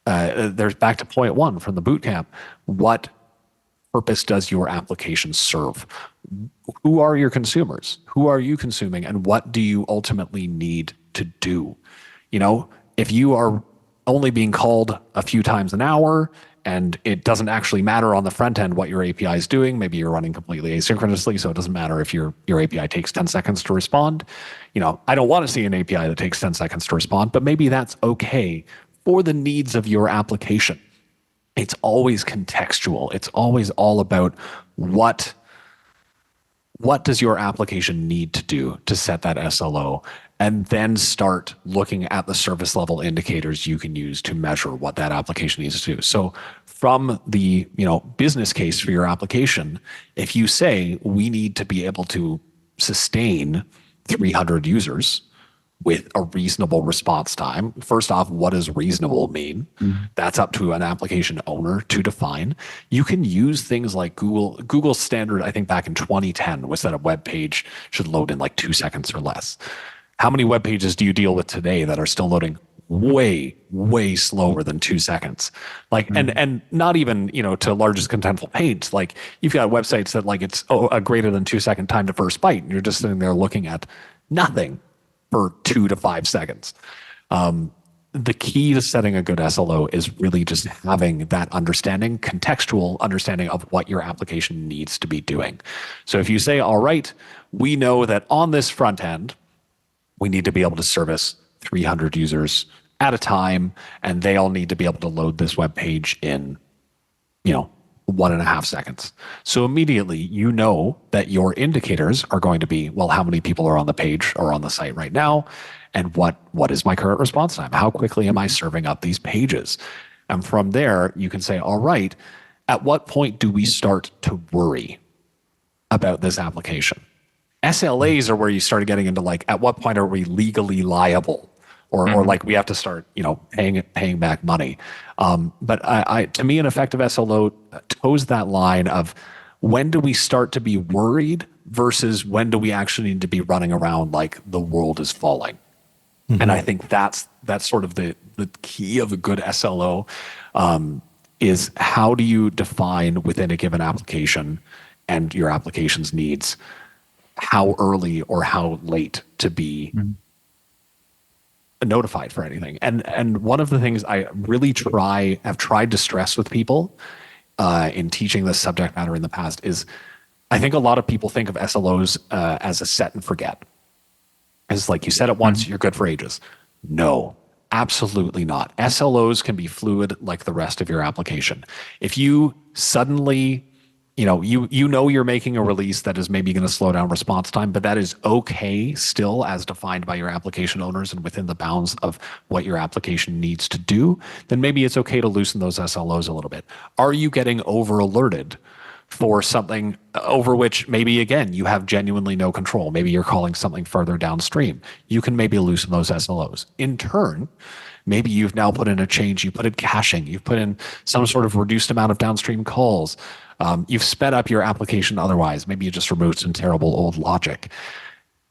there's back to point one from the boot camp. What purpose does your application serve? Who are your consumers? Who are you consuming? And what do you ultimately need to do? If you are only being called a few times an hour and it doesn't actually matter on the front end what your API is doing, maybe you're running completely asynchronously, so it doesn't matter if your API takes 10 seconds to respond. I don't want to see an API that takes 10 seconds to respond, but maybe that's okay for the needs of your application. It's always contextual. It's always all about what does your application need to do to set that SLO, and then start looking at the service level indicators you can use to measure what that application needs to do. So from the business case for your application, if you say we need to be able to sustain 300 users with a reasonable response time. First off, what does reasonable mean? That's up to an application owner to define. You can use things like Google's standard, I think back in 2010, was that a web page should load in like 2 seconds or less. How many web pages do you deal with today that are still loading way, way slower than 2 seconds? And not even, to largest contentful paint. Like, you've got websites that it's a greater than 2 second time to first byte, and you're just sitting there looking at nothing for 2 to 5 seconds. The key to setting a good SLO is really just having that understanding, contextual understanding of what your application needs to be doing. So if you say, all right, we know that on this front end, we need to be able to service 300 users at a time, and they all need to be able to load this web page in, 1.5 seconds. So immediately you know that your indicators are going to be, well, how many people are on the page or on the site right now? And what is my current response time? How quickly am I serving up these pages? And from there, you can say, all right, at what point do we start to worry about this application? SLAs are where you start getting into at what point are we legally liable? Or we have to start, paying back money. But to me, an effective SLO toes that line of when do we start to be worried versus when do we actually need to be running around like the world is falling. And I think that's sort of the key of a good SLO, is how do you define within a given application and your application's needs how early or how late to be notified for anything. And one of the things I really have tried to stress with people in teaching this subject matter in the past is, I think a lot of people think of SLOs as a set and forget. It's like you said it once, you're good for ages. No, absolutely not. SLOs can be fluid like the rest of your application. If you suddenly you're making a release that is maybe going to slow down response time, but that is okay still as defined by your application owners and within the bounds of what your application needs to do, then maybe it's okay to loosen those SLOs a little bit. Are you getting over alerted for something over which maybe, again, you have genuinely no control? Maybe you're calling something further downstream. You can maybe loosen those SLOs. In turn, maybe you've now put in a change. You put in caching. You've put in some sort of reduced amount of downstream calls. You've sped up your application otherwise. Maybe you just removed some terrible old logic.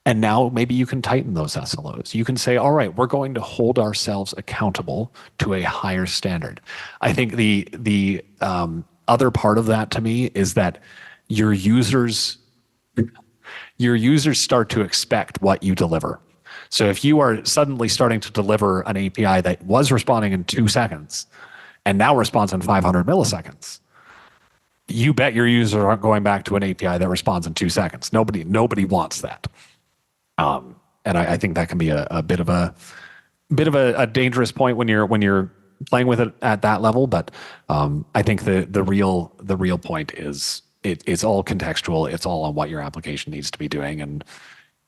And now maybe you can tighten those SLOs. You can say, all right, we're going to hold ourselves accountable to a higher standard. I think the other part of that to me is that your users start to expect what you deliver. So if you are suddenly starting to deliver an API that was responding in 2 seconds and now responds in 500 milliseconds, you bet your users aren't going back to an API that responds in 2 seconds. Nobody wants that. And I think that can be a bit of a dangerous point when you're playing with it at that level. But I think the real point is it's all contextual. It's all on what your application needs to be doing, and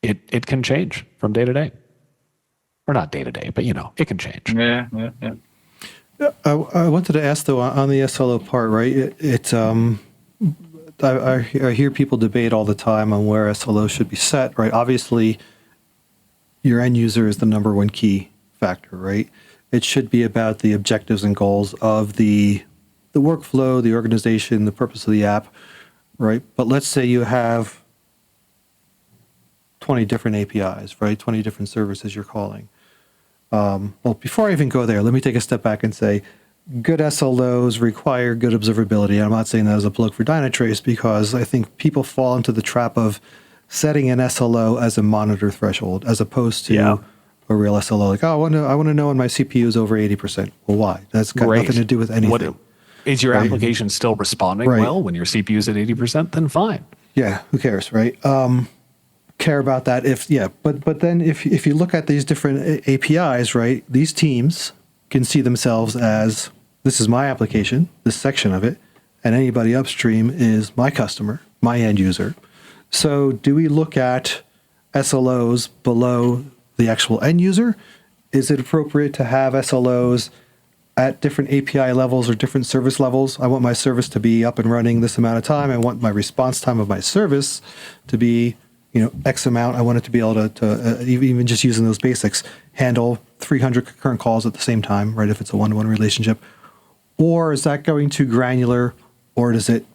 it can change from day to day, or not day to day, but it can change. Yeah. I wanted to ask though on the SLO part, right? I hear people debate all the time on where SLO should be set, right? Obviously, your end user is the number one key factor, right? It should be about the objectives and goals of the workflow, the organization, the purpose of the app, right? But let's say you have 20 different APIs, right? 20 different services you're calling. Well, before I even go there, let me take a step back and say good SLOs require good observability. I'm not saying that as a plug for Dynatrace, because I think people fall into the trap of setting an SLO as a monitor threshold as opposed to a real SLO. Like, oh, I want to know when my CPU is over 80%. Well, why? That's got nothing to do with anything. Is your application still responding well when your CPU is at 80%? Then fine. Yeah, who cares, right? Care about that but then if you look at these different APIs, right, these teams can see themselves as, this is my application, this section of it, and anybody upstream is my customer, my end user. So do we look at SLOs below the actual end user? Is it appropriate to have SLOs at different API levels or different service levels? I want my service to be up and running this amount of time. I want my response time of my service to be X amount. I want it to be able to even just using those basics, handle 300 concurrent calls at the same time, right? If it's a one-to-one relationship. Or is that going too granular, or does it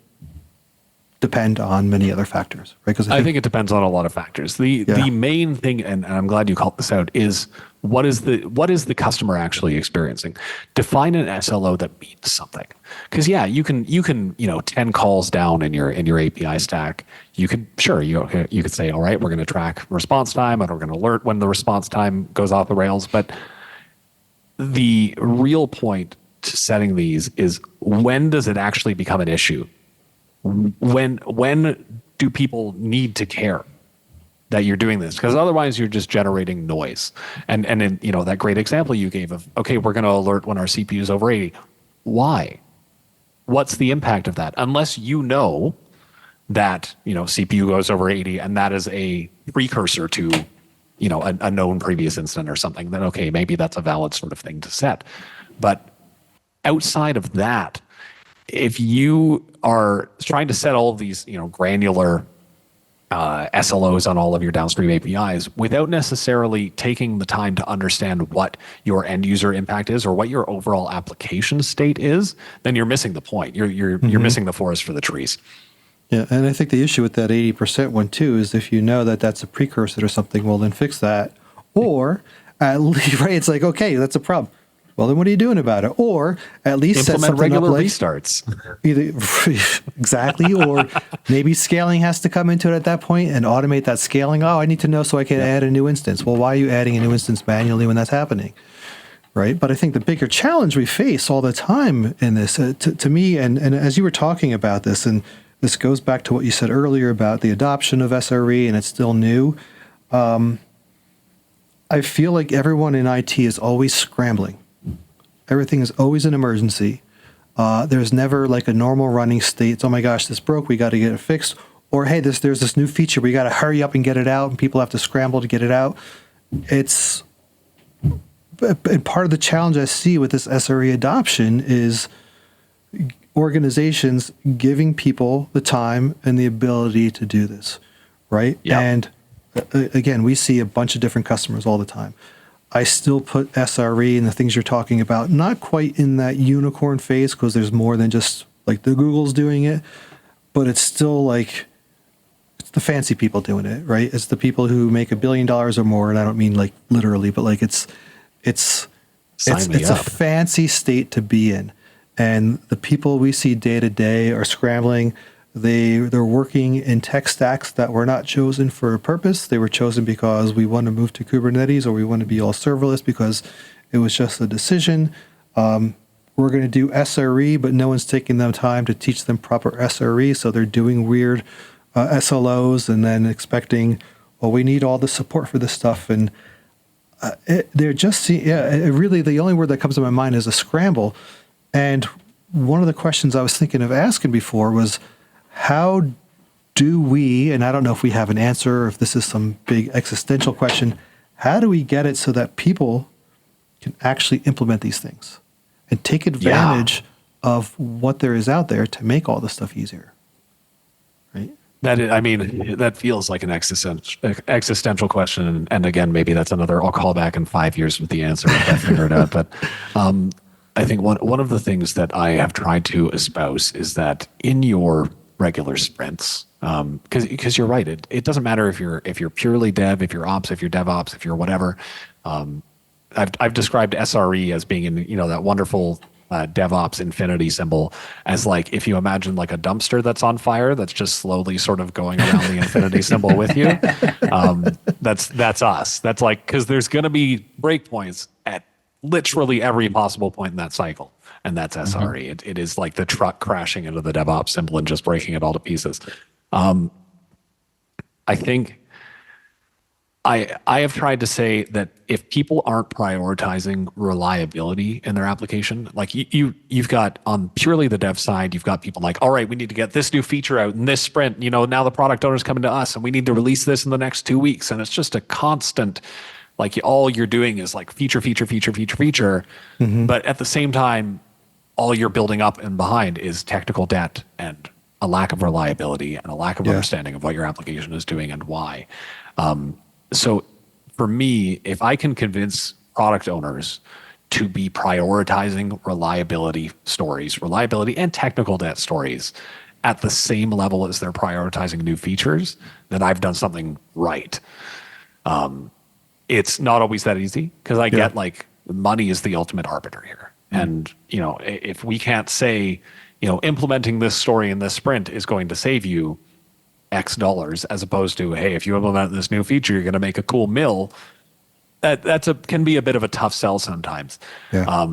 depend on many other factors, right? Because I think it depends on a lot of factors. The main thing, and I'm glad you called this out, is what is the customer actually experiencing? Define an SLO that means something. Because you can 10 calls down in your API stack. You could say, all right, we're going to track response time and we're going to alert when the response time goes off the rails. But the real point to setting these is, when does it actually become an issue? When do people need to care that you're doing this? Because otherwise you're just generating noise. And in that great example you gave of, okay, we're going to alert when our CPU is over 80. Why? What's the impact of that? Unless you know that CPU goes over 80 and that is a precursor to a known previous incident or something, then okay, maybe that's a valid sort of thing to set. But outside of that, if you are trying to set all of these, granular SLOs on all of your downstream APIs without necessarily taking the time to understand what your end user impact is or what your overall application state is, then you're missing the point. You're missing the forest for the trees. Yeah, and I think the issue with that 80% one too is if you know that that's a precursor to something, well then fix that. Or at least, right? It's like, okay, that's a problem. Well, then what are you doing about it? Or at least implement regular restarts. Either exactly, or maybe scaling has to come into it at that point and automate that scaling. Oh, I need to know so I can add a new instance. Well, why are you adding a new instance manually when that's happening? Right. But I think the bigger challenge we face all the time in this, to me, and as you were talking about this, and this goes back to what you said earlier about the adoption of SRE and it's still new. I feel like everyone in IT is always scrambling. Everything is always an emergency. There's never like a normal running state. It's, oh my gosh, this broke, we got to get it fixed. Or hey, there's this new feature, we got to hurry up and get it out, and people have to scramble to get it out. And part of the challenge I see with this SRE adoption is organizations giving people the time and the ability to do this, right? Yep. And again, we see a bunch of different customers all the time. I still put SRE and the things you're talking about not quite in that unicorn phase, because there's more than just like the Google's doing it, but it's still like it's the fancy people doing it, right? It's the people who make $1 billion or more, and I don't mean like literally, but like it's a fancy state to be in. And the people we see day to day are scrambling. They're working in tech stacks that were not chosen for a purpose. They were chosen because we want to move to Kubernetes, or we want to be all serverless because it was just a decision. We're going to do SRE, but no one's taking the time to teach them proper SRE, so they're doing weird SLOs and then expecting, well, we need all the support for this stuff. And they're just, really the only word that comes to my mind is a scramble. And one of the questions I was thinking of asking before was, how do we, and I don't know if we have an answer or if this is some big existential question, how do we get it so that people can actually implement these things and take advantage of what there is out there to make all this stuff easier? Right? That feels like an existential question. And again, maybe that's another, I'll call back in 5 years with the answer if I figure it out. But I think one of the things that I have tried to espouse is that in your regular sprints, because you're right, it doesn't matter if you're purely dev, if you're ops, if you're DevOps, if you're whatever. I've described SRE as being in that wonderful DevOps infinity symbol as like if you imagine like a dumpster that's on fire that's just slowly sort of going around the infinity symbol with you. That's us. That's like, because there's going to be breakpoints at literally every possible point in that cycle. And that's SRE. It is like the truck crashing into the DevOps symbol and just breaking it all to pieces. I think I have tried to say that if people aren't prioritizing reliability in their application, like you've got on purely the dev side, you've got people like, all right, we need to get this new feature out in this sprint. Now the product owner's coming to us and we need to release this in the next 2 weeks. And it's just a constant, like all you're doing is like feature. But at the same time, all you're building up and behind is technical debt and a lack of reliability and a lack of understanding of what your application is doing and why. So for me, if I can convince product owners to be prioritizing reliability and technical debt stories at the same level as they're prioritizing new features, then I've done something right. It's not always that easy because I get like money is the ultimate arbiter here. And, if we can't say, implementing this story in this sprint is going to save you X dollars, as opposed to, hey, if you implement this new feature, you're going to make a cool mill. Can be a bit of a tough sell sometimes. Yeah.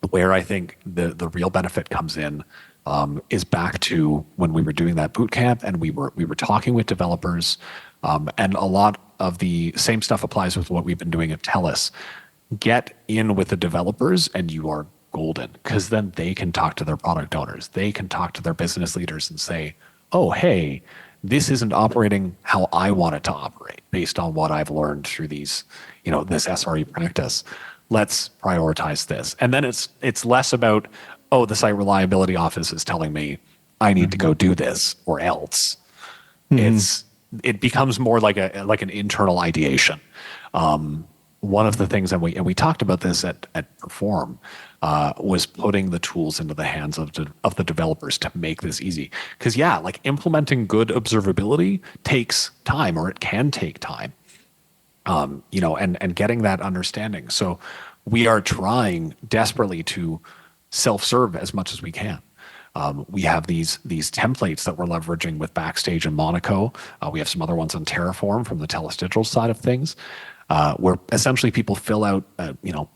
Where I think the real benefit comes in is back to when we were doing that boot camp and we were talking with developers, and a lot of the same stuff applies with what we've been doing at TELUS. Get in with the developers and you are golden, because then they can talk to their product owners. They can talk to their business leaders and say, oh, hey, this isn't operating how I want it to operate based on what I've learned through these, this SRE practice. Let's prioritize this. And then it's less about, oh, the site reliability office is telling me I need to go do this or else. It becomes more like an internal ideation. One of the things, and we talked about this at Perform, was putting the tools into the hands of the developers to make this easy. Because like implementing good observability takes time, or it can take time. And getting that understanding. So we are trying desperately to self-serve as much as we can. We have these templates that we're leveraging with Backstage and Monaco. We have some other ones on Terraform from the TELUS Digital side of things. Where essentially people fill out,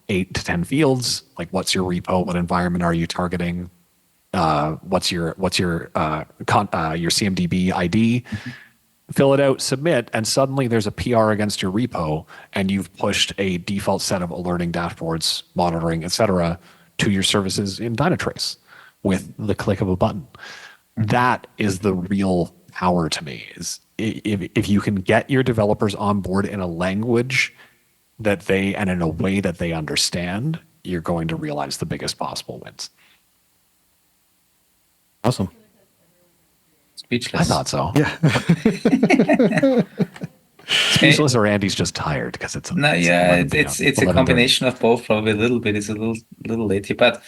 8 to 10 fields, like what's your repo, what environment are you targeting, what's your CMDB ID, fill it out, submit, and suddenly there's a PR against your repo, and you've pushed a default set of alerting dashboards, monitoring, etc., to your services in Dynatrace with the click of a button. That is the real power to me, is if you can get your developers on board in a language and in a way that they understand, you're going to realize the biggest possible wins. Awesome. Speechless. I thought so. Yeah. Speechless, or Andy's just tired because it's it's a combination of both. Probably a little bit. It's a little late here, but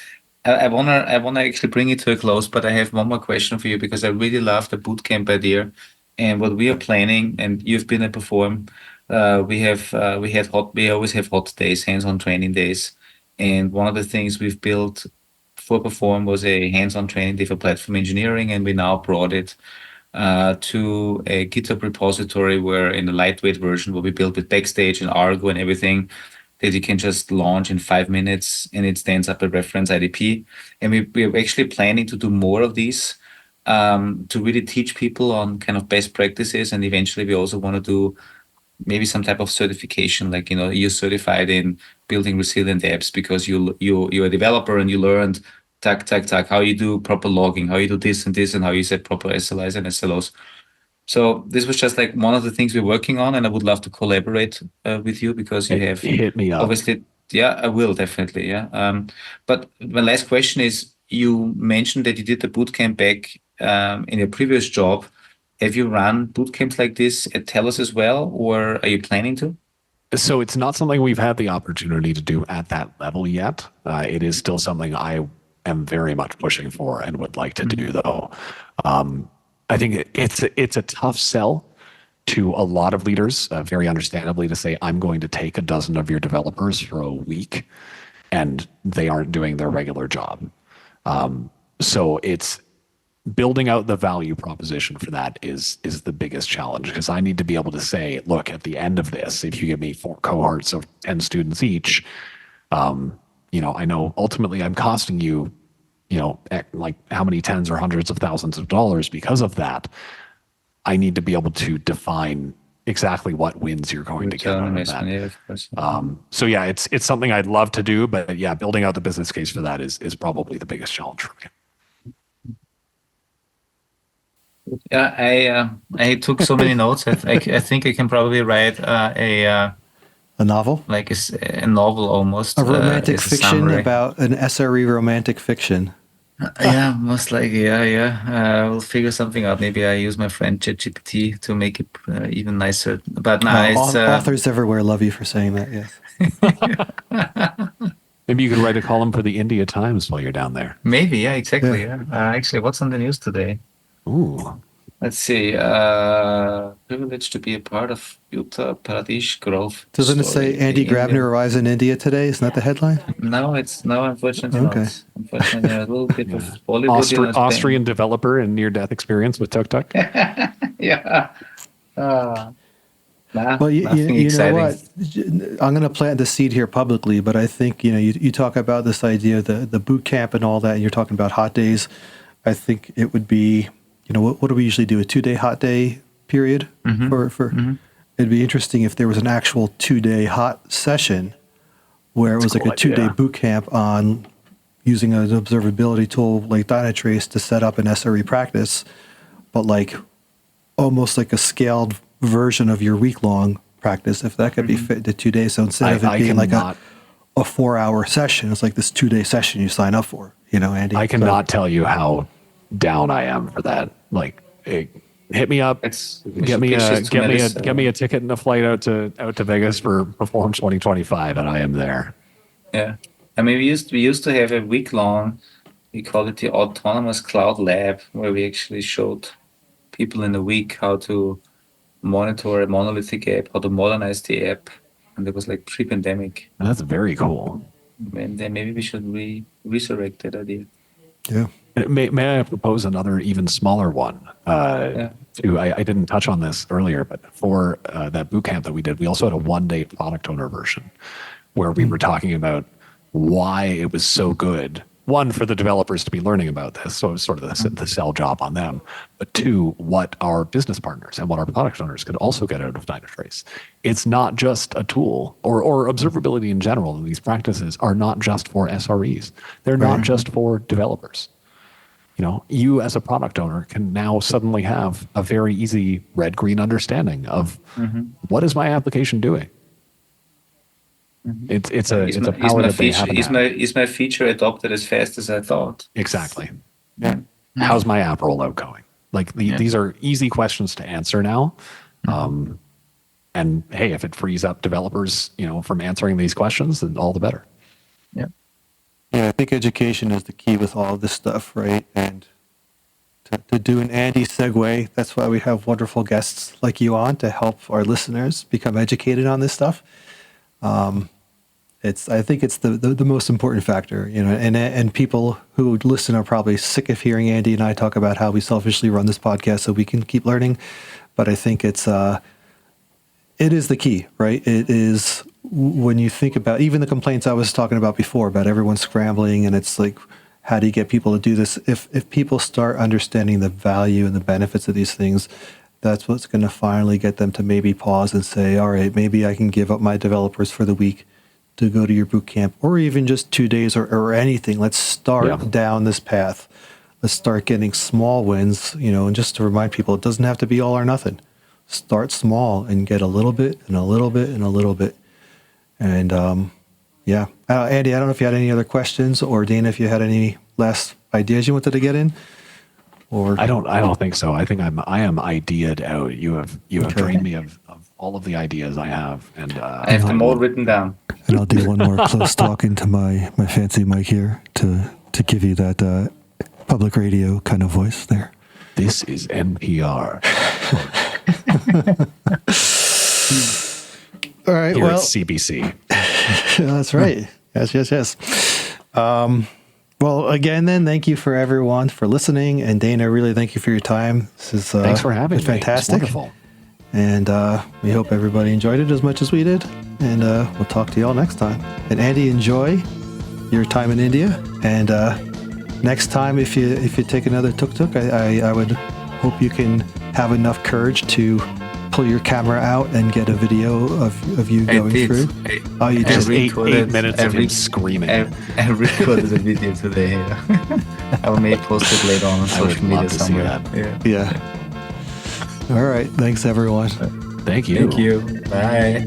I wanna actually bring it to a close. But I have one more question for you, because I really love the bootcamp idea and what we are planning. And you've been at Perform. We always have hot days, hands-on training days, and one of the things we've built before Perform was a hands-on training day for platform engineering, and we now brought it to a GitHub repository where in a lightweight version where we built with Backstage and Argo and everything that you can just launch in 5 minutes and it stands up a reference IDP. And we're actually planning to do more of these to really teach people on kind of best practices. And eventually we also want to do maybe some type of certification, like, you're certified in building resilient apps because you're a developer and you learned how you do proper logging, how you do this and this, and how you set proper SLIs and SLOs. So this was just like one of the things we're working on, and I would love to collaborate with you because you have Hit me up. obviously. Yeah, I will definitely. Yeah. But my last question is: you mentioned that you did the bootcamp back in your previous job. Have you run bootcamps like this at TELUS as well, or are you planning to? So it's not something we've had the opportunity to do at that level yet. It is still something I am very much pushing for and would like to do, though. I think it's a tough sell to a lot of leaders, very understandably, to say, I'm going to take a dozen of your developers for a week, and they aren't doing their regular job. So it's building out the value proposition for that is the biggest challenge, because I need to be able to say, look, at the end of this, if you give me 4 cohorts of 10 students each, I know ultimately I'm costing you, like how many tens or hundreds of thousands of dollars because of that. I need to be able to define exactly what wins you're going to get out of that. Yeah, of course. So yeah, it's something I'd love to do, but yeah, building out the business case for that is probably the biggest challenge for me. Yeah, I took so many notes. I think I can probably write A novel? like a novel almost. A romantic as a fiction summary. about an SRE romantic fiction. Yeah, most likely. Yeah. We'll figure something out. Maybe I use my friend ChatGPT to make it even nicer. But no, it's Authors everywhere love you for saying that, yes. Maybe you could write a column for the India Times while you're down there. maybe. Yeah, exactly. Yeah. Yeah. Actually, what's on the news today? Ooh. Let's see. Privileged to be a part of Uttar Pradesh growth. Doesn't it story. say Andy The Grabner Indian- arrives in India today? Isn't that the headline? No, unfortunately Okay. not. Unfortunately, a little bit of Bollywood. Austrian developer and near-death experience with Tuk Tuk. Yeah. Nah, Well, nothing you know exciting. what? I'm going to plant the seed here publicly, but I think, you talk about this idea, the boot camp and all that, and you're talking about hot days. I think it would be, what do we usually do? A 2-day hot day period It'd be interesting if there was an actual 2-day hot session where it was like a 2-day boot camp on using an observability tool like Dynatrace to set up an SRE practice, but like almost like a scaled version of your week-long practice, if that could be fit into 2 days. So instead of it being like a 4-hour session, it's like this 2-day session you sign up for, Andy. I cannot tell you how down I am for that. Like, hit me up. Get me a ticket and a flight out to Vegas for Perform 2025, and I am there. Yeah. I mean, we used to have a week-long, we call it the Autonomous Cloud Lab, where we actually showed people in a week how to monitor a monolithic app, how to modernize the app. And it was like pre-pandemic. That's very cool. And then maybe we should resurrect that idea. Yeah. May I propose another even smaller one? I didn't touch on this earlier, but for that boot camp that we did, we also had a 1-day product owner version where we were talking about why it was so good. One, for the developers to be learning about this, so it was sort of the sell job on them. But 2, what our business partners and what our product owners could also get out of Dynatrace. It's not just a tool, or observability in general. These practices are not just for SREs. They're not just for developers. You as a product owner can now suddenly have a very easy red-green understanding of what is my application doing. It's a power that they haven't had. Is my feature adopted as fast as I thought? Exactly. Yeah. How's my app rollout going? Like these are easy questions to answer now. And hey, if it frees up developers, from answering these questions, then all the better. Yeah. Yeah, I think education is the key with all of this stuff, right? And to do an Andy segue, that's why we have wonderful guests like you on to help our listeners become educated on this stuff. I think it's the most important factor, and people who listen are probably sick of hearing Andy and I talk about how we selfishly run this podcast so we can keep learning. But I think it is the key, right? It is when you think about even the complaints I was talking about before about everyone scrambling, and it's like, how do you get people to do this? If people start understanding the value and the benefits of these things, that's what's going to finally get them to maybe pause and say, all right, maybe I can give up my developers for the week to go to your boot camp, or even just 2 days or anything. Let's start down this path. Let's start getting small wins, and just to remind people, it doesn't have to be all or nothing. Start small and get a little bit and a little bit and a little bit. And Andy, I don't know if you had any other questions, or Dana, if you had any last ideas you wanted to get in. Or I don't think so. I think I am idea'd out. You have drained me of all of the ideas I have, and I have them all written down. And I'll do one more close talk into my fancy mic here to give you that public radio kind of voice there. This is NPR. All right. Here well, it's CBC. That's right. Yes. Well, again, then, thank you for everyone for listening, and Dana, really thank you for your time. This is thanks for having me. Fantastic. It's wonderful. And we hope everybody enjoyed it as much as we did. And we'll talk to you all next time. And Andy, enjoy your time in India. And next time, if you take another tuk-tuk, I would hope you can have enough courage to pull your camera out and get a video of you going through. You just 8 minutes of him screaming. I recorded a video today. I may post it later on social media somewhere. Yeah. All right. Thanks, everyone. Thank you. Bye.